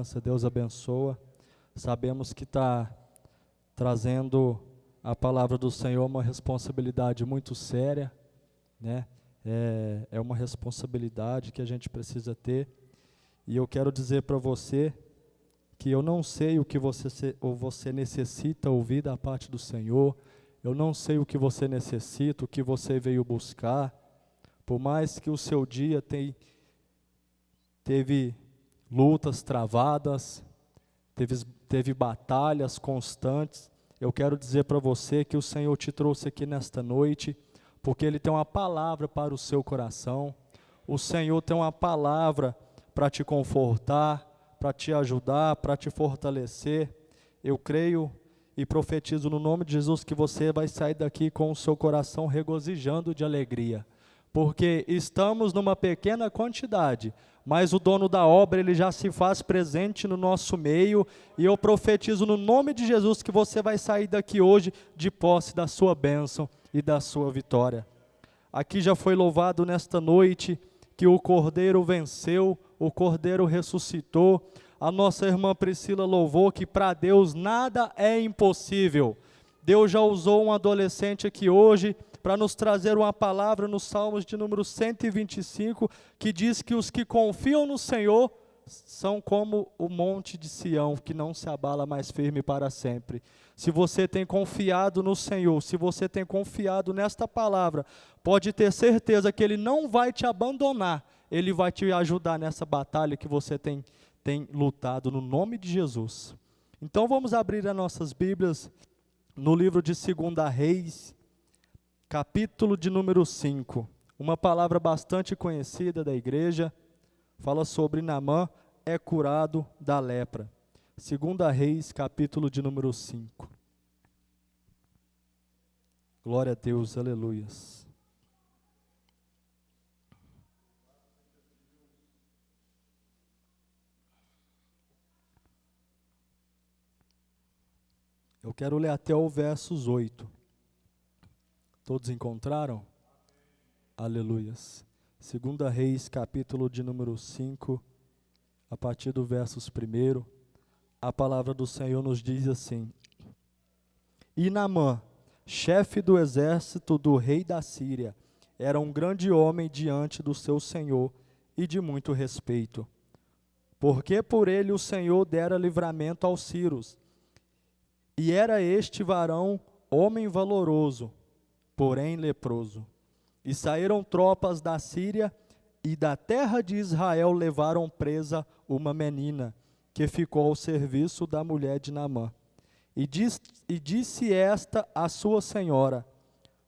liderança, Deus abençoa. Sabemos que está trazendo a palavra do Senhor uma responsabilidade muito séria, né? É uma responsabilidade que a gente precisa ter. E eu quero dizer para você que eu não sei o que você necessita ouvir da parte do Senhor. Eu não sei o que você necessita, o que você veio buscar. Por mais que o seu dia teve lutas travadas, teve batalhas constantes, eu quero dizer para você que o Senhor te trouxe aqui nesta noite, porque Ele tem uma palavra para o seu coração. O Senhor tem uma palavra para te confortar, para te ajudar, para te fortalecer. Eu creio e profetizo no nome de Jesus que você vai sair daqui com o seu coração regozijando de alegria, porque estamos numa pequena quantidade, mas o dono da obra, ele já se faz presente no nosso meio, e eu profetizo no nome de Jesus que você vai sair daqui hoje de posse da sua bênção e da sua vitória. Aqui já foi louvado nesta noite que o Cordeiro venceu, o Cordeiro ressuscitou. A nossa irmã Priscila louvou que para Deus nada é impossível. Deus já usou um adolescente aqui hoje para nos trazer uma palavra nos Salmos de número 125, que diz que os que confiam no Senhor são como o monte de Sião, que não se abala, mais firme para sempre. Se você tem confiado no Senhor, se você tem confiado nesta palavra, pode ter certeza que Ele não vai te abandonar, Ele vai te ajudar nessa batalha que você tem lutado no nome de Jesus. Então vamos abrir as nossas Bíblias no livro de 2 Reis, capítulo de número 5, uma palavra bastante conhecida da igreja, fala sobre Naamã é curado da lepra. 2 Reis, capítulo de número 5. Glória a Deus, aleluias. Eu quero ler até o versos 8. Todos encontraram? Aleluias. 2 Reis, capítulo de número 5, a partir do versos 1, a palavra do Senhor nos diz assim: E Naamã, chefe do exército do rei da Síria, era um grande homem diante do seu senhor e de muito respeito, porque por ele o Senhor dera livramento aos sírios. E era este varão homem valoroso, porém leproso. E saíram tropas da Síria e da terra de Israel levaram presa uma menina, que ficou ao serviço da mulher de Naamã. E disse esta à sua senhora: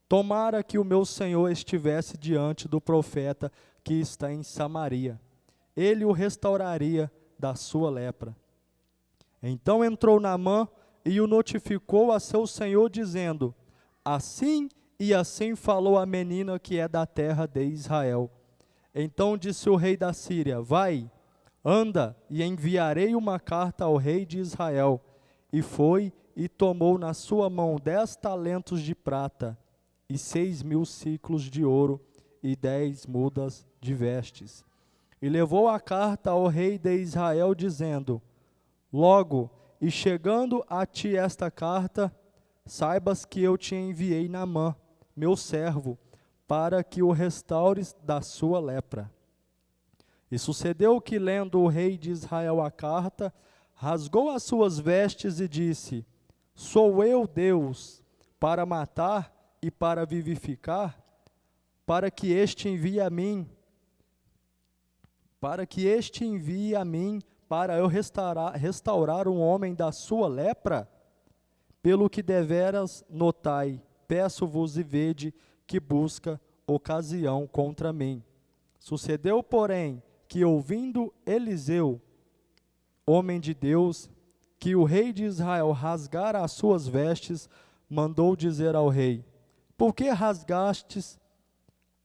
Tomara que o meu senhor estivesse diante do profeta que está em Samaria. Ele o restauraria da sua lepra. Então entrou Naamã e o notificou a seu senhor, dizendo: Assim e assim falou a menina que é da terra de Israel. Então disse o rei da Síria: Vai, anda, e enviarei uma carta ao rei de Israel. E foi e tomou na sua mão 10 talentos de prata, e 6.000 siclos de ouro, e 10 mudas de vestes. E levou a carta ao rei de Israel, dizendo: Logo, e chegando a ti esta carta, saibas que eu te enviei Naamã, meu servo, para que o restaures da sua lepra. E sucedeu que, lendo o rei de Israel a carta, rasgou as suas vestes e disse: Sou eu Deus, para matar e para vivificar, para que este envie a mim, para eu restaurar um homem da sua lepra? Pelo que deveras notai, peço-vos e vede que busca ocasião contra mim. Sucedeu, porém, que ouvindo Eliseu, homem de Deus, que o rei de Israel rasgara as suas vestes, mandou dizer ao rei: Por que rasgastes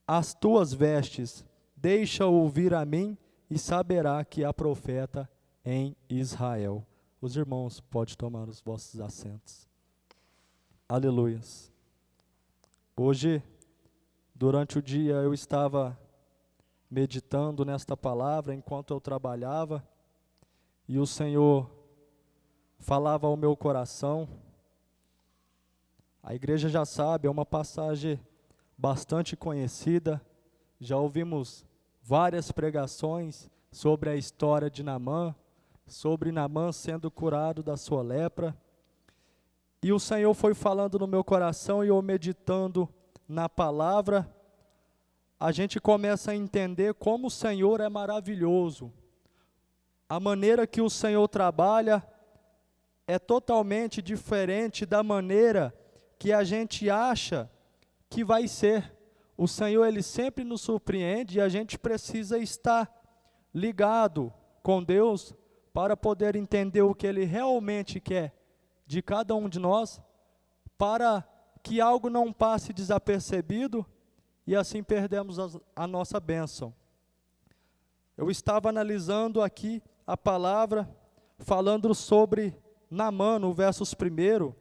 as tuas vestes? Deixa-o vir a mim e saberá que há profeta em Israel. Os irmãos podem tomar os vossos assentos. Aleluias. Hoje, durante o dia, eu estava meditando nesta palavra enquanto eu trabalhava, e o Senhor falava ao meu coração. A igreja já sabe, é uma passagem bastante conhecida, já ouvimos várias pregações sobre a história de Naamã, sobre Naamã sendo curado da sua lepra, e o Senhor foi falando no meu coração e eu meditando na palavra, a gente começa a entender como o Senhor é maravilhoso. A maneira que o Senhor trabalha é totalmente diferente da maneira que a gente acha que vai ser. O Senhor, Ele sempre nos surpreende e a gente precisa estar ligado com Deus para poder entender o que Ele realmente quer de cada um de nós, para que algo não passe desapercebido e assim perdemos a nossa bênção. Eu estava analisando aqui a palavra, falando sobre Naamã, no versos 1.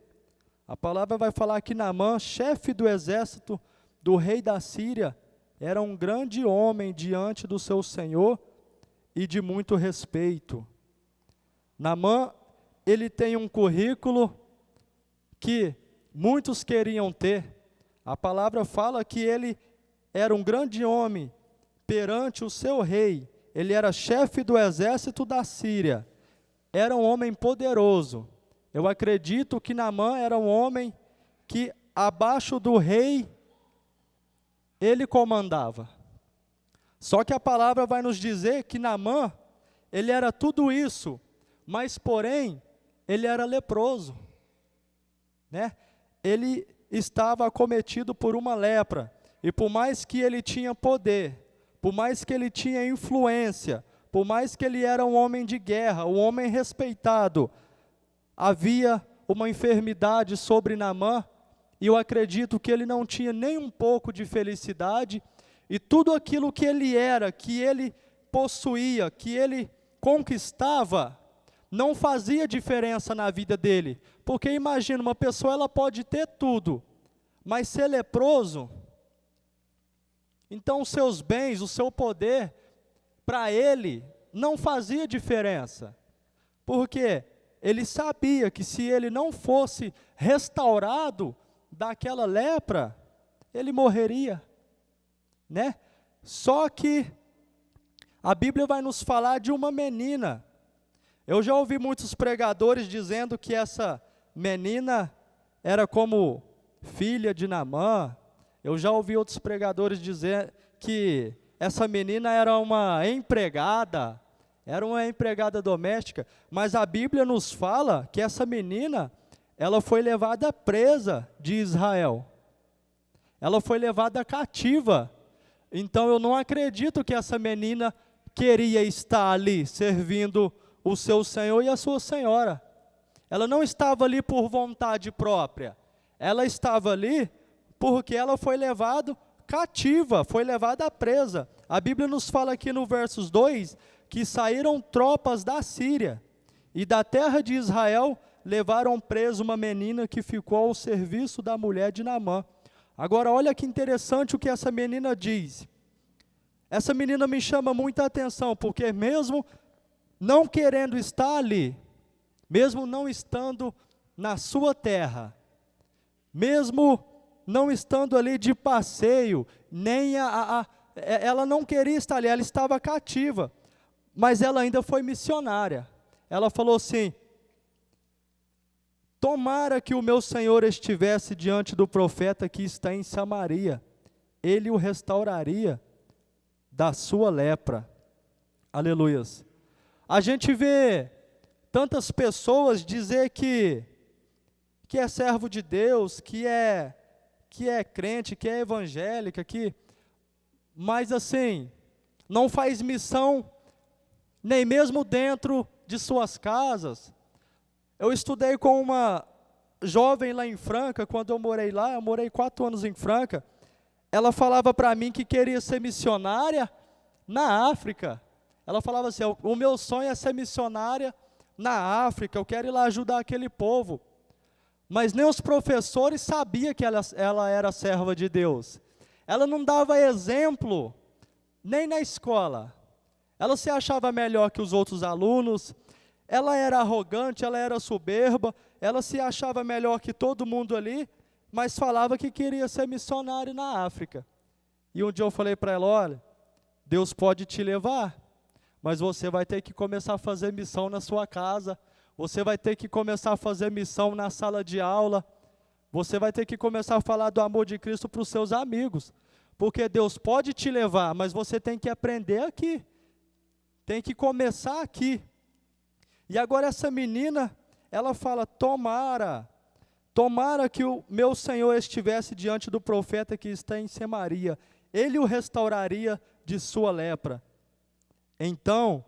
A palavra vai falar que Naamã, chefe do exército do rei da Síria, era um grande homem diante do seu senhor e de muito respeito. Naamã, ele tem um currículo que muitos queriam ter. A palavra fala que ele era um grande homem perante o seu rei. Ele era chefe do exército da Síria. Era um homem poderoso. Eu acredito que Naamã era um homem que, abaixo do rei, ele comandava. Só que a palavra vai nos dizer que Naamã, ele era tudo isso, mas porém, ele era leproso, né? Ele estava acometido por uma lepra, e por mais que ele tinha poder, por mais que ele tinha influência, por mais que ele era um homem de guerra, um homem respeitado, havia uma enfermidade sobre Naamã, e eu acredito que ele não tinha nem um pouco de felicidade, e tudo aquilo que ele era, que ele possuía, que ele conquistava, não fazia diferença na vida dele. Porque imagina, uma pessoa ela pode ter tudo, mas ser leproso, então os seus bens, o seu poder, para ele, não fazia diferença. Porque ele sabia que se ele não fosse restaurado daquela lepra, ele morreria, né? Só que a Bíblia vai nos falar de uma menina. Eu já ouvi muitos pregadores dizendo que essa menina era como filha de Naamã. Eu já ouvi outros pregadores dizer que essa menina era uma empregada doméstica, mas a Bíblia nos fala que essa menina, ela foi levada presa de Israel. Ela foi levada cativa. Então eu não acredito que essa menina queria estar ali servindo o seu senhor e a sua senhora. Ela não estava ali por vontade própria. Ela estava ali porque ela foi levada cativa, foi levada presa. A Bíblia nos fala aqui no versos 2 que saíram tropas da Síria e da terra de Israel levaram preso uma menina que ficou ao serviço da mulher de Naamã. Agora olha que interessante o que essa menina diz. Essa menina me chama muita atenção, porque mesmo não querendo estar ali, mesmo não estando na sua terra, mesmo não estando ali de passeio, nem ela não queria estar ali, ela estava cativa, mas ela ainda foi missionária. Ela falou assim: tomara que o meu Senhor estivesse diante do profeta que está em Samaria, ele o restauraria da sua lepra. Aleluias. A gente vê tantas pessoas dizer que é servo de Deus, que é crente, que é evangélica, mas assim, não faz missão nem mesmo dentro de suas casas. Eu estudei com uma jovem lá em Franca, quando eu morei lá, eu morei 4 anos em Franca. Ela falava para mim que queria ser missionária na África. Ela falava assim: o meu sonho é ser missionária na África, eu quero ir lá ajudar aquele povo. Mas nem os professores sabiam que ela era serva de Deus. Ela não dava exemplo, nem na escola. Ela se achava melhor que os outros alunos. ela era arrogante, ela era soberba, ela se achava melhor que todo mundo ali, mas falava que queria ser missionário na África. E um dia eu falei para ela, olha, Deus pode te levar, mas você vai ter que começar a fazer missão na sua casa, você vai ter que começar a fazer missão na sala de aula, você vai ter que começar a falar do amor de Cristo para os seus amigos, porque Deus pode te levar, mas você tem que aprender aqui, tem que começar aqui. E agora essa menina, ela fala, tomara que o meu Senhor estivesse diante do profeta que está em Samaria, ele o restauraria de sua lepra. Então,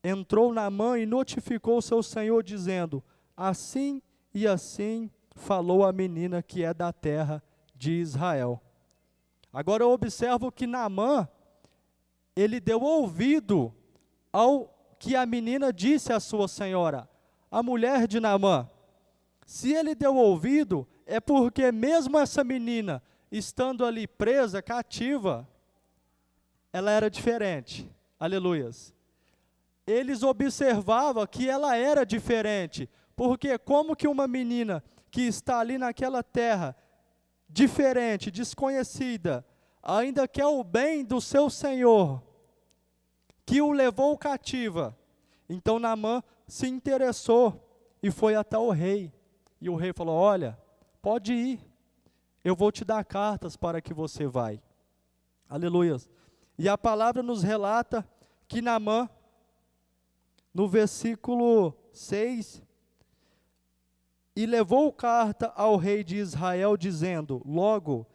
entrou Naamã e notificou seu senhor, dizendo, assim e assim falou a menina que é da terra de Israel. Agora eu observo que Naamã, ele deu ouvido ao que a menina disse à sua senhora, a mulher de Naamã. Se ele deu ouvido, é porque mesmo essa menina, estando ali presa, cativa, ela era diferente. Aleluias. Eles observavam que ela era diferente, porque como que uma menina que está ali naquela terra, diferente, desconhecida, ainda quer o bem do seu Senhor, que o levou cativa. Então Naamã se interessou e foi até o rei. E o rei falou, olha, pode ir, eu vou te dar cartas para que você vai. Aleluias. E a palavra nos relata que Naamã, no versículo 6, e levou carta ao rei de Israel, dizendo, logo,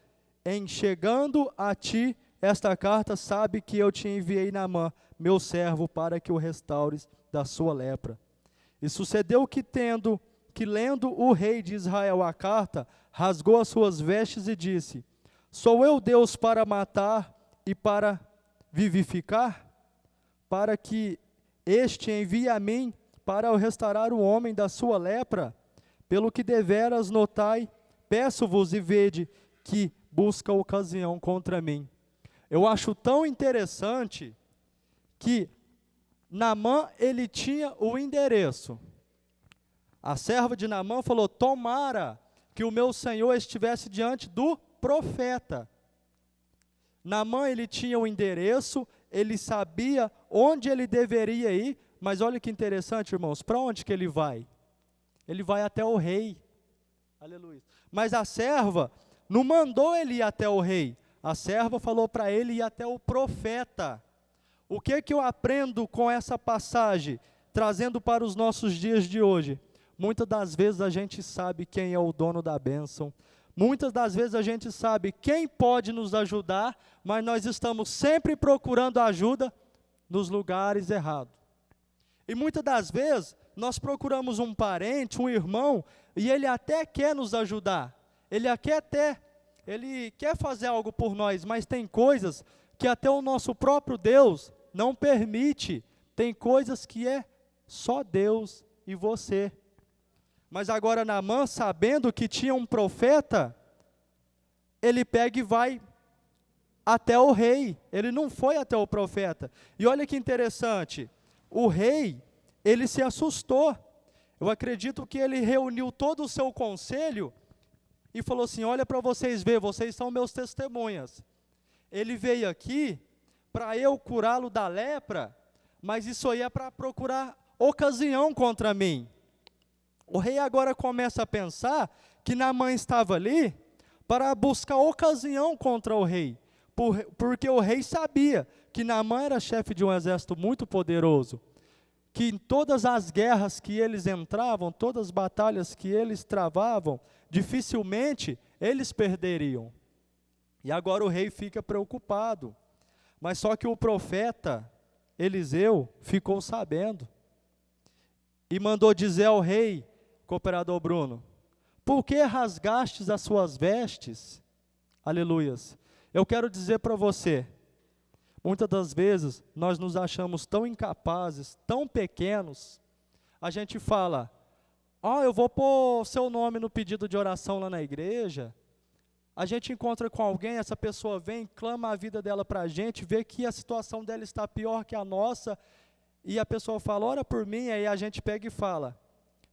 em chegando a ti esta carta, sabe que eu te enviei Naamã, meu servo, para que o restaures da sua lepra. E sucedeu que lendo o rei de Israel a carta, rasgou as suas vestes e disse, sou eu Deus para matar e para vivificar? Para que este envie a mim para eu restaurar o homem da sua lepra? Pelo que deveras notai, peço-vos e vede que busca ocasião contra mim. Eu acho tão interessante que Naamã, ele tinha o endereço. A serva de Naamã falou, tomara que o meu senhor estivesse diante do profeta. Naamã, ele tinha o endereço, ele sabia onde ele deveria ir, mas olha que interessante, irmãos, para onde que ele vai? Ele vai até o rei. Aleluia. Mas a serva não mandou ele ir até o rei. A serva falou para ele ir até o profeta. O que que eu aprendo com essa passagem, trazendo para os nossos dias de hoje? Muitas das vezes a gente sabe quem é o dono da bênção. Muitas das vezes a gente sabe quem pode nos ajudar, mas nós estamos sempre procurando ajuda nos lugares errados. E muitas das vezes nós procuramos um parente, um irmão, e ele até quer nos ajudar. Ele quer fazer algo por nós, mas tem coisas que até o nosso próprio Deus não permite. Tem coisas que é só Deus e você. Mas agora Naamã, sabendo que tinha um profeta, ele pega e vai até o rei. Ele não foi até o profeta. E olha que interessante, o rei, ele se assustou. Eu acredito que ele reuniu todo o seu conselho e falou assim, olha para vocês verem, vocês são meus testemunhas. Ele veio aqui para eu curá-lo da lepra, mas isso aí é para procurar ocasião contra mim. O rei agora começa a pensar que Naamã estava ali para buscar ocasião contra o rei, porque o rei sabia que Naamã era chefe de um exército muito poderoso, que em todas as guerras que eles entravam, todas as batalhas que eles travavam, dificilmente eles perderiam. E agora o rei fica preocupado, mas só que o profeta Eliseu ficou sabendo, e mandou dizer ao rei, cooperador Bruno, por que rasgastes as suas vestes? Aleluias. Eu quero dizer para você, muitas das vezes nós nos achamos tão incapazes, tão pequenos, a gente fala, eu vou pôr seu nome no pedido de oração lá na igreja, a gente encontra com alguém, essa pessoa vem, clama a vida dela para a gente, vê que a situação dela está pior que a nossa, e a pessoa fala, ora por mim, aí a gente pega e fala,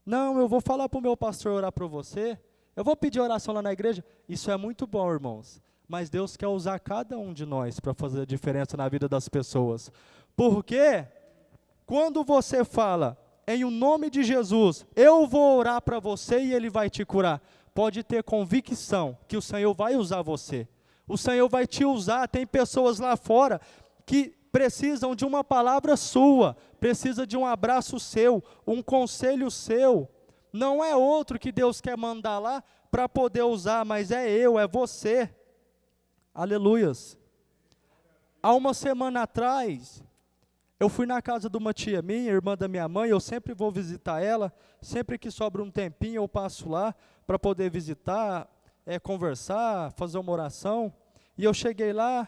não, eu vou falar para o meu pastor orar por você, eu vou pedir oração lá na igreja. Isso é muito bom, irmãos, mas Deus quer usar cada um de nós para fazer a diferença na vida das pessoas. Porque quando você fala, em o nome de Jesus, eu vou orar para você e Ele vai te curar, pode ter convicção que o Senhor vai usar você. O Senhor vai te usar. Tem pessoas lá fora que precisam de uma palavra sua, precisa de um abraço seu, um conselho seu. Não é outro que Deus quer mandar lá para poder usar, mas é eu, é você. Aleluias. Há uma semana atrás, eu fui na casa de uma tia minha, irmã da minha mãe, eu sempre vou visitar ela, sempre que sobra um tempinho eu passo lá para poder visitar, conversar, fazer uma oração. E eu cheguei lá,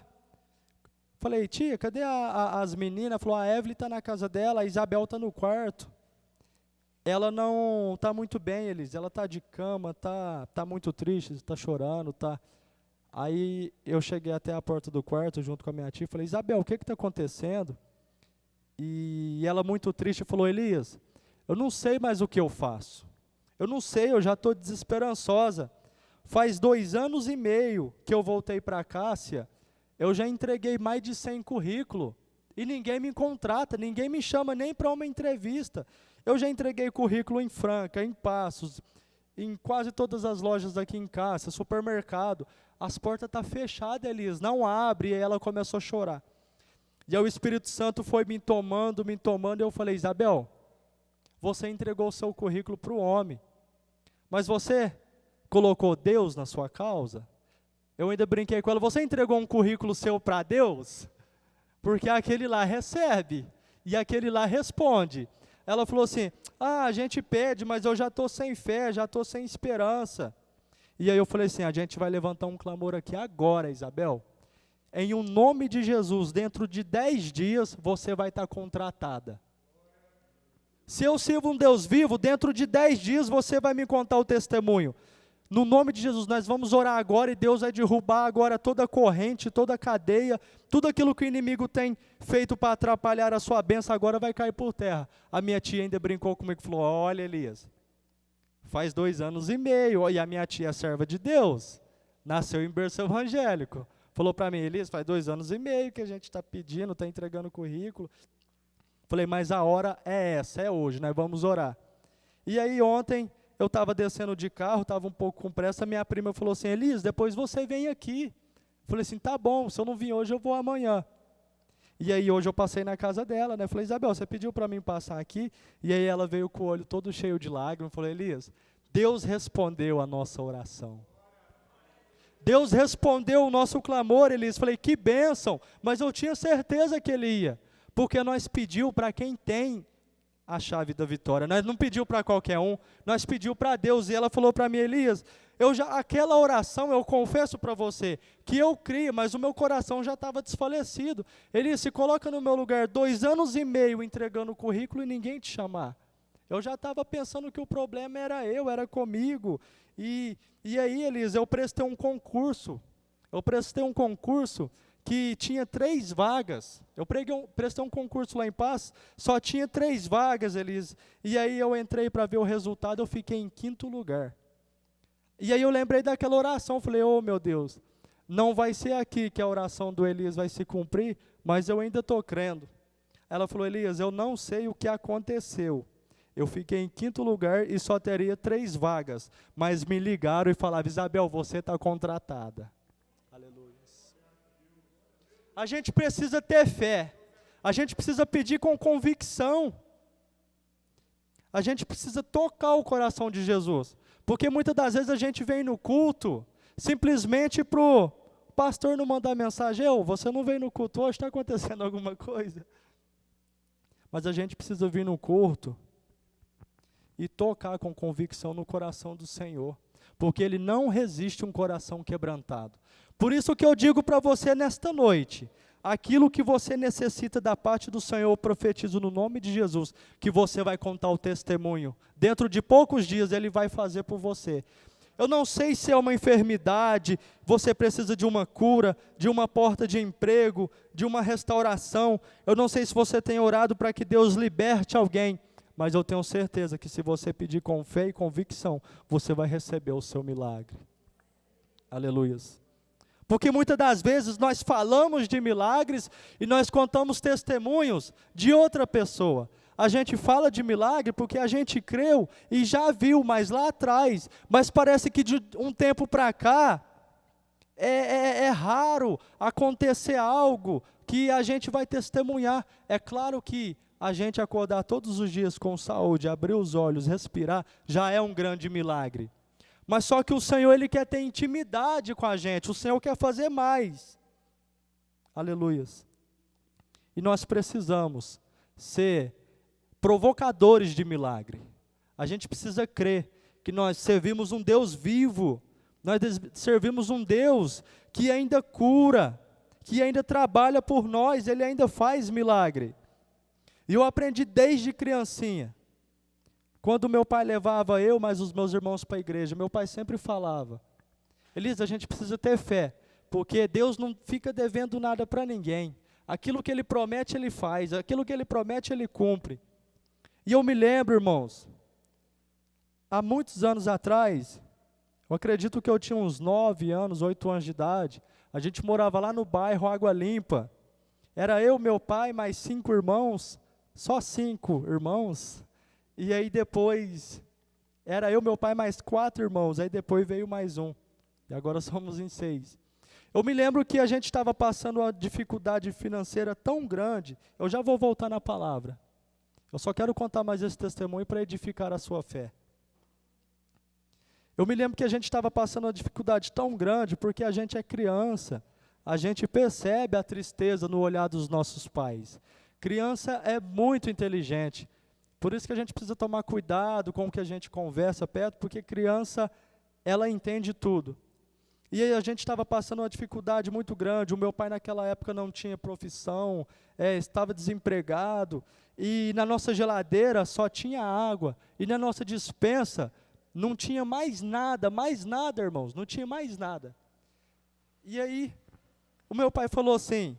falei, tia, cadê as meninas? Falou, a Evelyn está na casa dela, a Isabel está no quarto. Ela não está muito bem, Elis, ela está de cama, tá muito triste, está chorando, tá. Aí eu cheguei até a porta do quarto junto com a minha tia, falei, Isabel, o que está acontecendo? E ela muito triste falou, Elias, eu não sei mais o que eu faço. Eu não sei, eu já estou desesperançosa. Faz 2 anos e meio que eu voltei para a Cássia, eu já entreguei mais de 100 currículos, e ninguém me contrata, ninguém me chama nem para uma entrevista. Eu já entreguei currículo em Franca, em Passos, em quase todas as lojas aqui em Cássia, supermercado. As portas estão fechadas, Elias, não abre, e aí ela começou a chorar. E aí o Espírito Santo foi me tomando, e eu falei, Isabel, você entregou o seu currículo para o homem, mas você colocou Deus na sua causa? Eu ainda brinquei com ela, você entregou um currículo seu para Deus? Porque aquele lá recebe, e aquele lá responde. Ela falou assim, a gente pede, mas eu já estou sem fé, já estou sem esperança. E aí eu falei assim, a gente vai levantar um clamor aqui agora, Isabel. Em um nome de Jesus, dentro de 10 dias, você vai estar contratada. Se eu sirvo um Deus vivo, dentro de 10 dias você vai me contar o testemunho. No nome de Jesus, nós vamos orar agora e Deus vai derrubar agora toda a corrente, toda a cadeia, tudo aquilo que o inimigo tem feito para atrapalhar a sua bênção, agora vai cair por terra. A minha tia ainda brincou comigo e falou, olha Elias, faz 2 anos e meio, e a minha tia é serva de Deus, nasceu em berço evangélico. Falou para mim, Elias, faz 2 anos e meio que a gente está pedindo, está entregando currículo. Falei, mas a hora é essa, é hoje, nós vamos orar. E aí ontem, eu estava descendo de carro, estava um pouco com pressa, minha prima falou assim, Elias, depois você vem aqui. Falei assim, tá bom, se eu não vim hoje, eu vou amanhã. E aí hoje eu passei na casa dela, né? Falei, Isabel, você pediu para mim passar aqui? E aí ela veio com o olho todo cheio de lágrimas, falei, Elias, Deus respondeu a nossa oração. Deus respondeu o nosso clamor, Elias. Falei, que bênção, mas eu tinha certeza que ele ia, porque nós pediu para quem tem a chave da vitória, nós não pediu para qualquer um, nós pediu para Deus, e ela falou para mim, Elias, aquela oração, eu confesso para você, que eu criei, mas o meu coração já estava desfalecido. Elias, se coloca no meu lugar, 2 anos e meio entregando o currículo e ninguém te chamar. Eu já estava pensando que o problema era era comigo. E aí, Elias, eu prestei um concurso que tinha 3 vagas. Eu prestei um concurso lá em Paz, só tinha 3 vagas, Elias. E aí eu entrei para ver o resultado, eu fiquei em 5º lugar. E aí eu lembrei daquela oração, falei, oh meu Deus, não vai ser aqui que a oração do Elias vai se cumprir, mas eu ainda estou crendo. Ela falou, Elias, eu não sei o que aconteceu. Eu fiquei em 5º lugar e só teria 3 vagas, mas me ligaram e falaram, Isabel, você está contratada. Aleluia. A gente precisa ter fé, a gente precisa pedir com convicção, a gente precisa tocar o coração de Jesus, porque muitas das vezes a gente vem no culto, simplesmente para o pastor não mandar mensagem, você não veio no culto hoje, está acontecendo alguma coisa? Mas a gente precisa vir no culto e tocar com convicção no coração do Senhor, porque Ele não resiste um coração quebrantado. Por isso que eu digo para você nesta noite, aquilo que você necessita da parte do Senhor, eu profetizo no nome de Jesus, que você vai contar o testemunho. Dentro de poucos dias Ele vai fazer por você. Eu não sei se é uma enfermidade, você precisa de uma cura, de uma porta de emprego, de uma restauração. Eu não sei se você tem orado para que Deus liberte alguém, mas eu tenho certeza que se você pedir com fé e convicção, você vai receber o seu milagre. Aleluias. Porque muitas das vezes nós falamos de milagres e nós contamos testemunhos de outra pessoa. A gente fala de milagre porque a gente creu e já viu, mas lá atrás. Mas parece que de um tempo para cá, é raro acontecer algo que a gente vai testemunhar. É claro que a gente acordar todos os dias com saúde, abrir os olhos, respirar, já é um grande milagre. Mas só que o Senhor, Ele quer ter intimidade com a gente. O Senhor quer fazer mais. Aleluias. E nós precisamos ser provocadores de milagre. A gente precisa crer que nós servimos um Deus vivo, nós servimos um Deus que ainda cura, que ainda trabalha por nós, Ele ainda faz milagre. E eu aprendi desde criancinha, quando meu pai levava eu, mais os meus irmãos para a igreja, meu pai sempre falava, Elisa, a gente precisa ter fé, porque Deus não fica devendo nada para ninguém. Aquilo que Ele promete, Ele faz, aquilo que Ele promete, Ele cumpre. E eu me lembro, irmãos, há muitos anos atrás, eu acredito que eu tinha uns 9 anos, 8 anos de idade, a gente morava lá no bairro Água Limpa, era eu, meu pai, mais 5 irmãos, só 5 irmãos, e aí depois, era eu, meu pai, mais 4 irmãos, aí depois veio mais um, e agora somos em 6. Eu me lembro que a gente estava passando uma dificuldade financeira tão grande, eu já vou voltar na palavra, eu só quero contar mais esse testemunho para edificar a sua fé. Eu me lembro que a gente estava passando uma dificuldade tão grande, porque a gente é criança, a gente percebe a tristeza no olhar dos nossos pais. Criança é muito inteligente, por isso que a gente precisa tomar cuidado com o que a gente conversa perto, porque criança, ela entende tudo. E aí a gente estava passando uma dificuldade muito grande, o meu pai naquela época não tinha profissão, estava desempregado, e na nossa geladeira só tinha água, e na nossa despensa não tinha mais nada, irmãos, não tinha mais nada. E aí, o meu pai falou assim,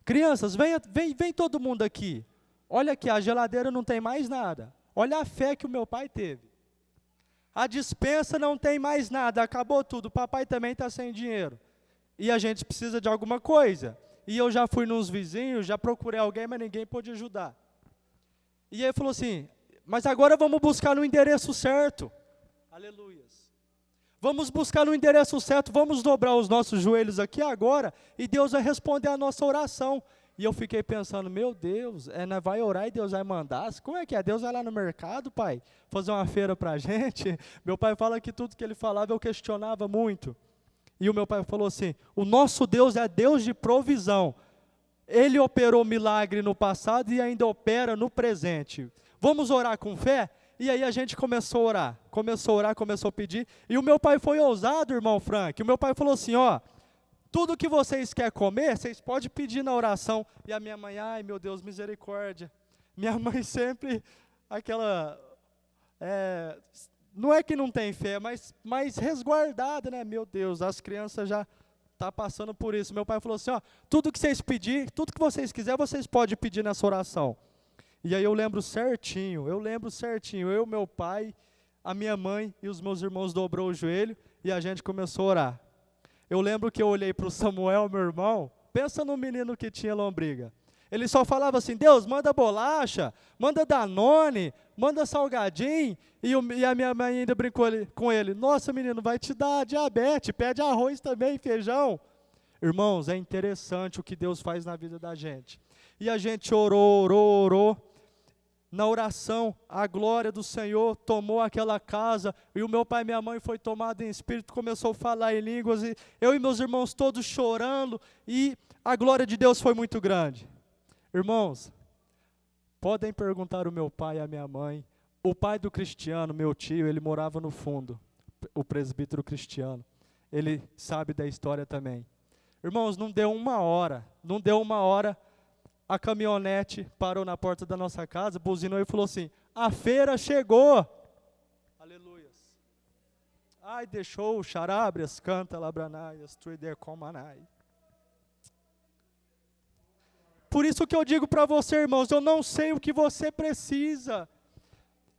crianças, vem todo mundo aqui, olha aqui, a geladeira não tem mais nada, olha a fé que o meu pai teve. A despensa não tem mais nada, acabou tudo, o papai também está sem dinheiro. E a gente precisa de alguma coisa. E eu já fui nos vizinhos, já procurei alguém, mas ninguém pôde ajudar. E aí ele falou assim, mas agora vamos buscar no endereço certo. Aleluias. Vamos buscar no endereço certo, vamos dobrar os nossos joelhos aqui agora, e Deus vai responder a nossa oração. E eu fiquei pensando, meu Deus, nós vai orar e Deus vai mandar? Como é que é? Deus vai lá no mercado, pai, fazer uma feira para a gente? Meu pai fala que tudo que ele falava eu questionava muito. E o meu pai falou assim, o nosso Deus é Deus de provisão. Ele operou milagre no passado e ainda opera no presente. Vamos orar com fé? E aí a gente começou a orar, começou a pedir. E o meu pai foi ousado, irmão Frank. O meu pai falou assim, ó, tudo que vocês querem comer, vocês podem pedir na oração. E a minha mãe, ai meu Deus, misericórdia. Minha mãe sempre, aquela, não é que não tem fé, mas resguardada, né? Meu Deus, as crianças já estão passando por isso. Meu pai falou assim, ó, tudo que vocês pedirem, tudo que vocês quiserem, vocês podem pedir nessa oração. E aí eu lembro certinho, eu, meu pai, a minha mãe e os meus irmãos dobrou o joelho e a gente começou a orar. Eu lembro que eu olhei para o Samuel, meu irmão, pensa no menino que tinha lombriga. Ele só falava assim, Deus, manda bolacha, manda Danone, manda salgadinho, e a minha mãe ainda brincou com ele, nossa menino, vai te dar diabetes, pede arroz também, feijão. Irmãos, é interessante o que Deus faz na vida da gente. E a gente orou. Na oração, a glória do Senhor tomou aquela casa, e o meu pai e minha mãe foi tomado em espírito, começou a falar em línguas, e eu e meus irmãos todos chorando, e a glória de Deus foi muito grande. Irmãos, podem perguntar ao meu pai e à minha mãe, o pai do Cristiano, meu tio, ele morava no fundo, o presbítero Cristiano, ele sabe da história também. Irmãos, não deu uma hora, a caminhonete parou na porta da nossa casa, buzinou e falou assim, a feira chegou. Aleluias. Ai, deixou, xarabrias, canta, labranaias, truidecomanai. Por isso que eu digo para você, irmãos, eu não sei o que você precisa.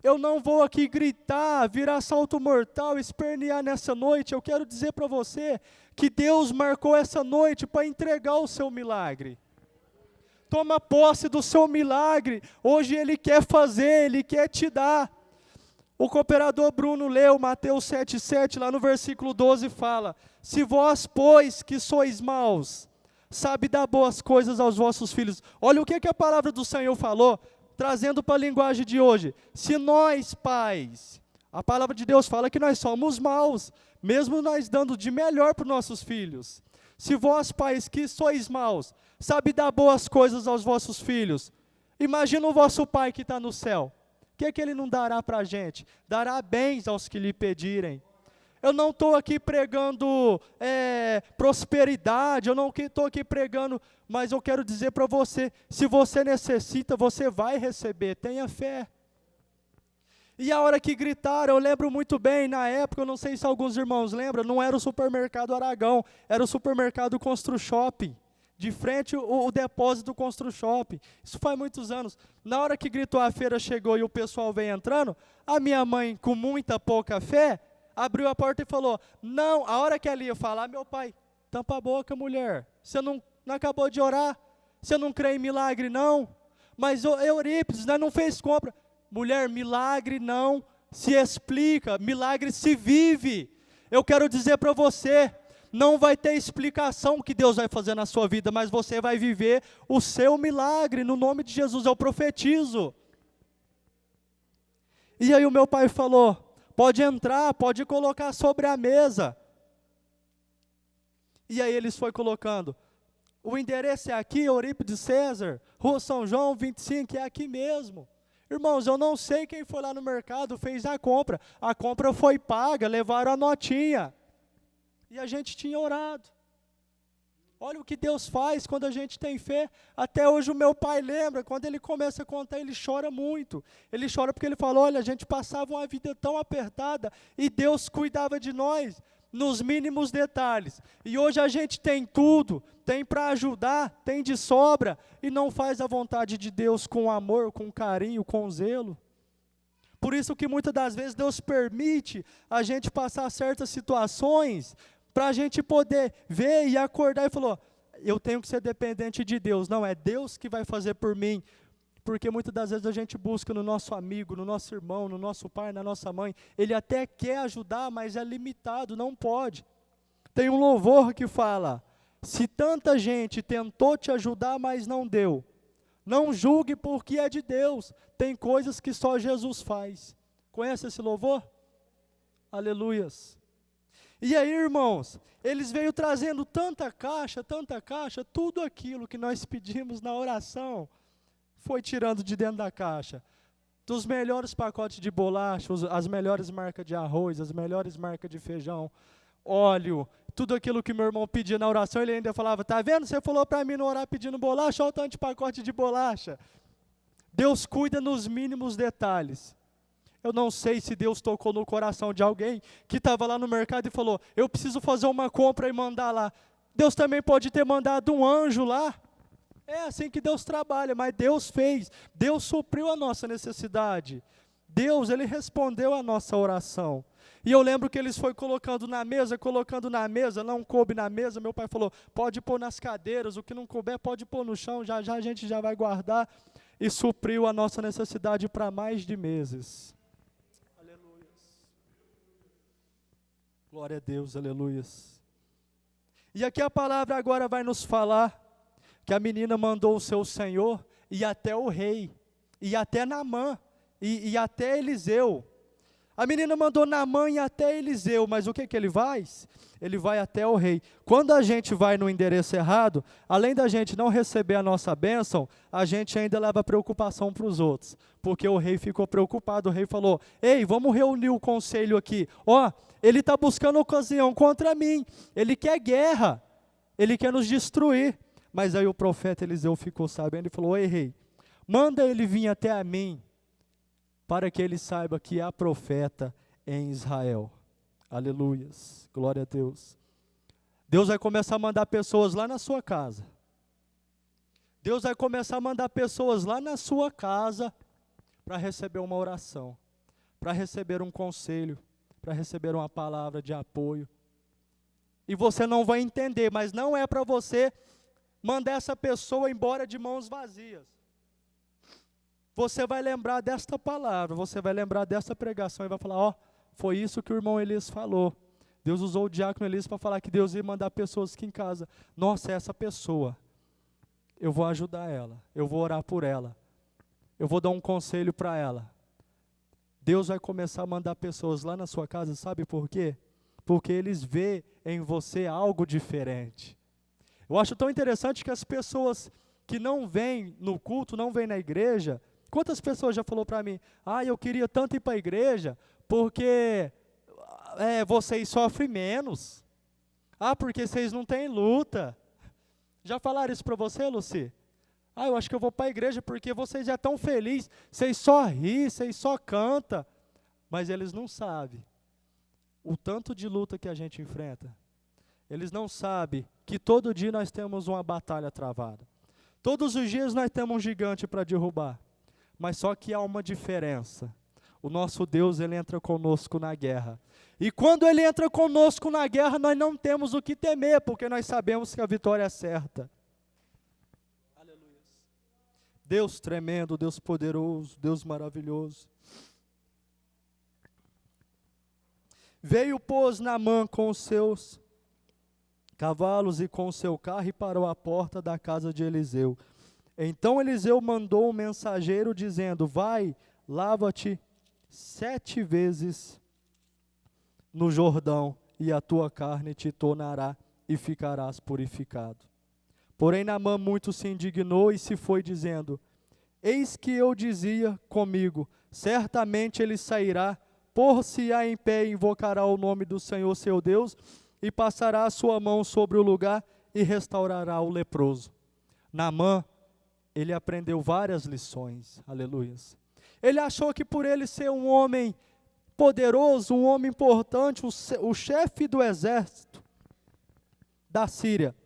Eu não vou aqui gritar, virar salto mortal, espernear nessa noite. Eu quero dizer para você que Deus marcou essa noite para entregar o seu milagre. Toma posse do seu milagre. Hoje Ele quer fazer, Ele quer te dar. O cooperador Bruno leu Mateus 7,7, lá no versículo 12 fala: se vós, pois, que sois maus, sabe dar boas coisas aos vossos filhos. Olha o que a palavra do Senhor falou, trazendo para a linguagem de hoje. Se nós, pais, a palavra de Deus fala que nós somos maus, mesmo nós dando de melhor para os nossos filhos. Se vós, pais, que sois maus, sabe dar boas coisas aos vossos filhos, imagina o vosso pai que está no céu. O que é que Ele não dará para a gente? Dará bens aos que lhe pedirem. Eu não estou aqui pregando prosperidade, eu não estou aqui pregando, mas eu quero dizer para você, se você necessita, você vai receber, tenha fé. E a hora que gritaram, eu lembro muito bem, na época, eu não sei se alguns irmãos lembram, não era o supermercado Aragão, era o supermercado Constru Shopping. De frente o depósito do Constru Shopping. Isso faz muitos anos. Na hora que gritou, a feira chegou e o pessoal vem entrando, a minha mãe, com muita pouca fé, abriu a porta e falou, não, a hora que ela ia falar, meu pai, tampa a boca, mulher, você não acabou de orar, você não crê em milagre, não? Mas, Eurípides, nós não fez compra. Mulher, milagre não se explica, milagre se vive. Eu quero dizer para você, não vai ter explicação o que Deus vai fazer na sua vida, mas você vai viver o seu milagre, no nome de Jesus, eu profetizo. E aí o meu pai falou, pode entrar, pode colocar sobre a mesa. E aí eles foram colocando, o endereço é aqui, Eurípides César, Rua São João 25, é aqui mesmo. Irmãos, eu não sei quem foi lá no mercado, fez a compra foi paga, levaram a notinha. E a gente tinha orado. Olha o que Deus faz quando a gente tem fé. Até hoje o meu pai lembra, quando ele começa a contar, ele chora muito. Ele chora porque ele fala, olha, a gente passava uma vida tão apertada e Deus cuidava de nós nos mínimos detalhes. E hoje a gente tem tudo, tem para ajudar, tem de sobra e não faz a vontade de Deus com amor, com carinho, com zelo. Por isso que muitas das vezes Deus permite a gente passar certas situações para a gente poder ver e acordar e falar, eu tenho que ser dependente de Deus. Não, é Deus que vai fazer por mim. Porque muitas das vezes a gente busca no nosso amigo, no nosso irmão, no nosso pai, na nossa mãe. Ele até quer ajudar, mas é limitado, não pode. Tem um louvor que fala, se tanta gente tentou te ajudar, mas não deu, não julgue porque é de Deus. Tem coisas que só Jesus faz. Conhece esse louvor? Aleluias. E aí, irmãos, eles veio trazendo tanta caixa, tudo aquilo que nós pedimos na oração, foi tirando de dentro da caixa. Dos melhores pacotes de bolacha, as melhores marcas de arroz, as melhores marcas de feijão, óleo, tudo aquilo que meu irmão pedia na oração, ele ainda falava, tá vendo? Você falou para mim não orar pedindo bolacha, olha o tanto de pacote de bolacha. Deus cuida nos mínimos detalhes. Eu não sei se Deus tocou no coração de alguém que estava lá no mercado e falou, eu preciso fazer uma compra e mandar lá. Deus também pode ter mandado um anjo lá. É assim que Deus trabalha, mas Deus fez. Deus supriu a nossa necessidade. Deus, Ele respondeu a nossa oração. E eu lembro que eles foram colocando na mesa, não coube na mesa. Meu pai falou, pode pôr nas cadeiras, o que não couber pode pôr no chão, já a gente já vai guardar. E supriu a nossa necessidade para mais de meses. Glória a Deus, aleluias. E aqui a palavra agora vai nos falar que a menina mandou o seu senhor e até o rei, e até Naamã, e até Eliseu. A menina mandou Naamã e até Eliseu, mas o que ele faz? Ele vai até o rei. Quando a gente vai no endereço errado, além da gente não receber a nossa bênção, a gente ainda leva preocupação para os outros, porque o rei ficou preocupado, o rei falou, ei, vamos reunir o conselho aqui, ele está buscando ocasião contra mim, ele quer guerra, ele quer nos destruir. Mas aí o profeta Eliseu ficou sabendo e falou, ei rei, manda ele vir até a mim, para que ele saiba que há profeta em Israel. Aleluias, glória a Deus. Deus vai começar a mandar pessoas lá na sua casa. Deus vai começar a mandar pessoas lá na sua casa para receber uma oração, para receber um conselho, para receber uma palavra de apoio. E você não vai entender, mas não é para você mandar essa pessoa embora de mãos vazias. Você vai lembrar desta palavra, você vai lembrar dessa pregação e vai falar, ó, foi isso que o irmão Elias falou. Deus usou o diácono Elias para falar que Deus ia mandar pessoas aqui em casa. Nossa, essa pessoa, eu vou ajudar ela, eu vou orar por ela, eu vou dar um conselho para ela. Deus vai começar a mandar pessoas lá na sua casa, sabe por quê? Porque eles veem em você algo diferente. Eu acho tão interessante que as pessoas que não vêm no culto, não vêm na igreja, quantas pessoas já falou para mim, eu queria tanto ir para a igreja, porque vocês sofrem menos. Porque vocês não têm luta. Já falaram isso para você, Luci? Eu acho que eu vou para a igreja porque vocês já estão felizes, vocês só riem, vocês só cantam. Mas eles não sabem o tanto de luta que a gente enfrenta. Eles não sabem que todo dia nós temos uma batalha travada. Todos os dias nós temos um gigante para derrubar. Mas só que há uma diferença. O nosso Deus, Ele entra conosco na guerra. E quando Ele entra conosco na guerra, nós não temos o que temer, porque nós sabemos que a vitória é certa. Aleluia. Deus tremendo, Deus poderoso, Deus maravilhoso. Veio, pois, Naamã com os seus cavalos e com o seu carro e parou à porta da casa de Eliseu. Então Eliseu mandou um mensageiro dizendo, vai, lava-te 7 vezes no Jordão, e a tua carne te tornará e ficarás purificado. Porém Naamã muito se indignou e se foi dizendo, eis que eu dizia comigo, certamente ele sairá, pôr-se-á em pé e invocará o nome do Senhor seu Deus, e passará a sua mão sobre o lugar e restaurará o leproso. Naamã, ele aprendeu várias lições, aleluias. Ele achou que por ele ser um homem poderoso, um homem importante, o chefe do exército da Síria,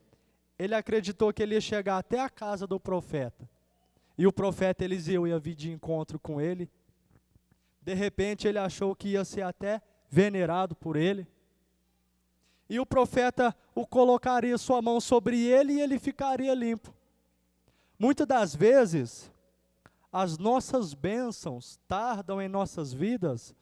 ele acreditou que ele ia chegar até a casa do profeta. E o profeta Eliseu ia vir de encontro com ele. De repente ele achou que ia ser até venerado por ele. E o profeta colocaria sua mão sobre ele e ele ficaria limpo. Muitas das vezes, as nossas bênçãos tardam em nossas vidas,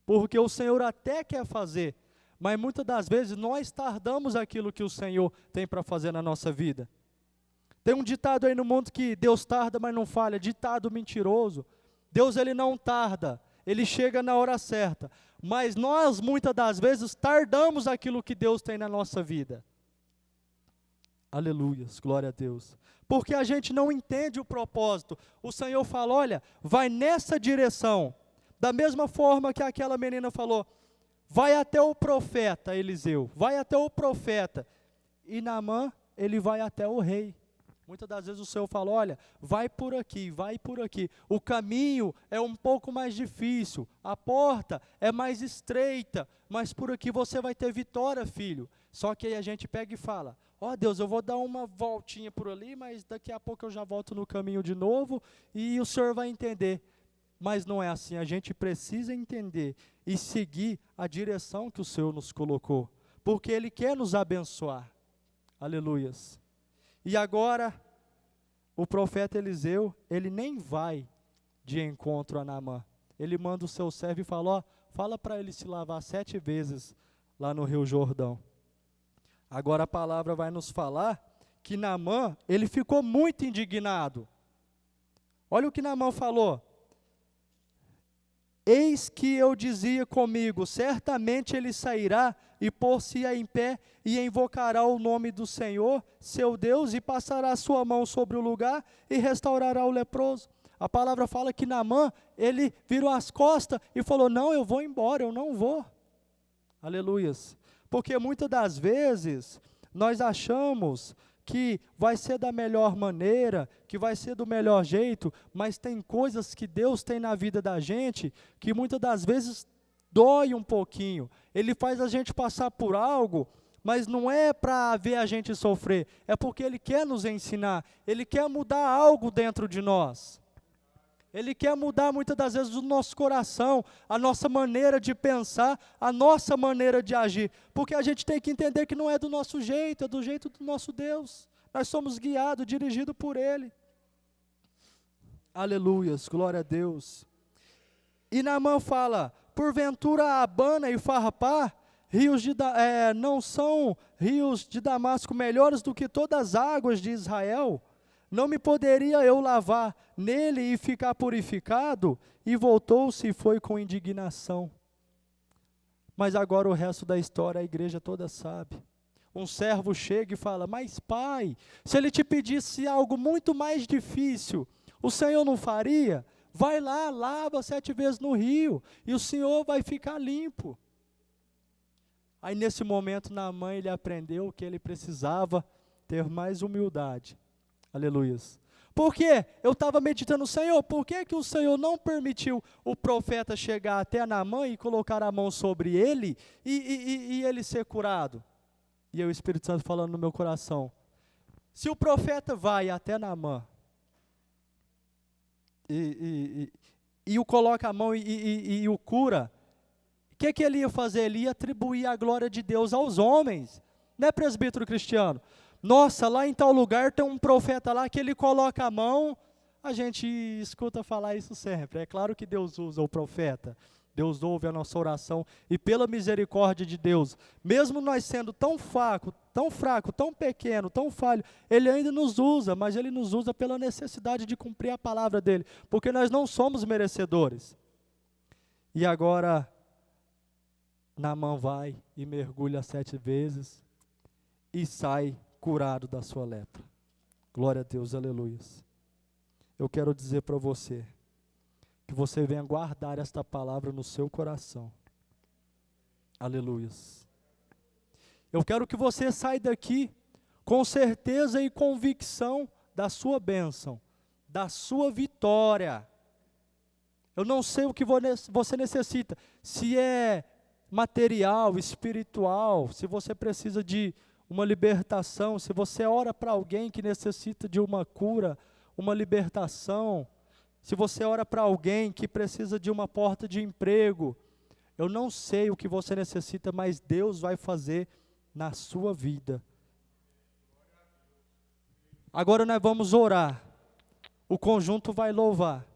porque o Senhor até quer fazer, mas muitas das vezes nós tardamos aquilo que o Senhor tem para fazer na nossa vida. Tem um ditado aí no mundo que Deus tarda, mas não falha, ditado mentiroso. Deus, ele não tarda, ele chega na hora certa, mas nós muitas das vezes tardamos aquilo que Deus tem na nossa vida. Aleluias, glória a Deus. Porque a gente não entende o propósito. O Senhor fala, olha, vai nessa direção. Da mesma forma que aquela menina falou, vai até o profeta Eliseu, vai até o profeta. E Naamã, ele vai até o rei. Muitas das vezes o Senhor fala, olha, vai por aqui, vai por aqui. O caminho é um pouco mais difícil, a porta é mais estreita, mas por aqui você vai ter vitória, filho. Só que aí a gente pega e fala, Deus, eu vou dar uma voltinha por ali, mas daqui a pouco eu já volto no caminho de novo e o Senhor vai entender. Mas não é assim, a gente precisa entender e seguir a direção que o Senhor nos colocou, porque Ele quer nos abençoar. Aleluias. E agora, o profeta Eliseu, ele nem vai de encontro a Naamã. Ele manda o seu servo e fala, fala para ele se lavar 7 vezes lá no Rio Jordão. Agora a palavra vai nos falar que Naamã, ele ficou muito indignado. Olha o que Naamã falou. Eis que eu dizia comigo, certamente ele sairá e pôr-se-á em pé e invocará o nome do Senhor, seu Deus, e passará a sua mão sobre o lugar e restaurará o leproso. A palavra fala que Naamã, ele virou as costas e falou, não, eu vou embora, eu não vou. Aleluias. Porque muitas das vezes nós achamos que vai ser da melhor maneira, que vai ser do melhor jeito, mas tem coisas que Deus tem na vida da gente, que muitas das vezes dói um pouquinho, ele faz a gente passar por algo, mas não é para ver a gente sofrer, é porque ele quer nos ensinar, ele quer mudar algo dentro de nós. Ele quer mudar muitas das vezes o nosso coração, a nossa maneira de pensar, a nossa maneira de agir. Porque a gente tem que entender que não é do nosso jeito, é do jeito do nosso Deus. Nós somos guiados, dirigidos por Ele. Aleluias, glória a Deus. E Naamã fala, porventura Abana e Farpá, não são rios de Damasco melhores do que todas as águas de Israel? Não me poderia eu lavar nele e ficar purificado? E voltou-se e foi com indignação. Mas agora o resto da história a igreja toda sabe. Um servo chega e fala, mas pai, se ele te pedisse algo muito mais difícil, o Senhor não faria? Vai lá, lava 7 vezes no rio, e o Senhor vai ficar limpo. Aí nesse momento Naamã ele aprendeu que ele precisava ter mais humildade. Aleluias. Por quê? Eu estava meditando, Senhor, por que o Senhor não permitiu o profeta chegar até Naamã e colocar a mão sobre ele e ele ser curado? E aí o Espírito Santo falando no meu coração, se o profeta vai até Naamã e o coloca a mão e o cura, o que ele ia fazer? Ele ia atribuir a glória de Deus aos homens, né, presbítero Cristiano? Nossa, lá em tal lugar tem um profeta lá que ele coloca a mão, a gente escuta falar isso sempre. É claro que Deus usa o profeta, Deus ouve a nossa oração, e pela misericórdia de Deus, mesmo nós sendo tão fraco, tão pequeno, tão falho, Ele ainda nos usa, mas Ele nos usa pela necessidade de cumprir a palavra dEle, porque nós não somos merecedores. E agora, Naamã vai e mergulha 7 vezes, e sai curado da sua lepra. Glória a Deus, aleluias. Eu quero dizer para você, que você venha guardar esta palavra no seu coração. Aleluias. Eu quero que você saia daqui com certeza e convicção da sua bênção, da sua vitória. Eu não sei o que você necessita, se é material, espiritual, se você precisa de uma libertação, se você ora para alguém que necessita de uma cura, uma libertação, se você ora para alguém que precisa de uma porta de emprego, eu não sei o que você necessita, mas Deus vai fazer na sua vida. Agora nós vamos orar, o conjunto vai louvar.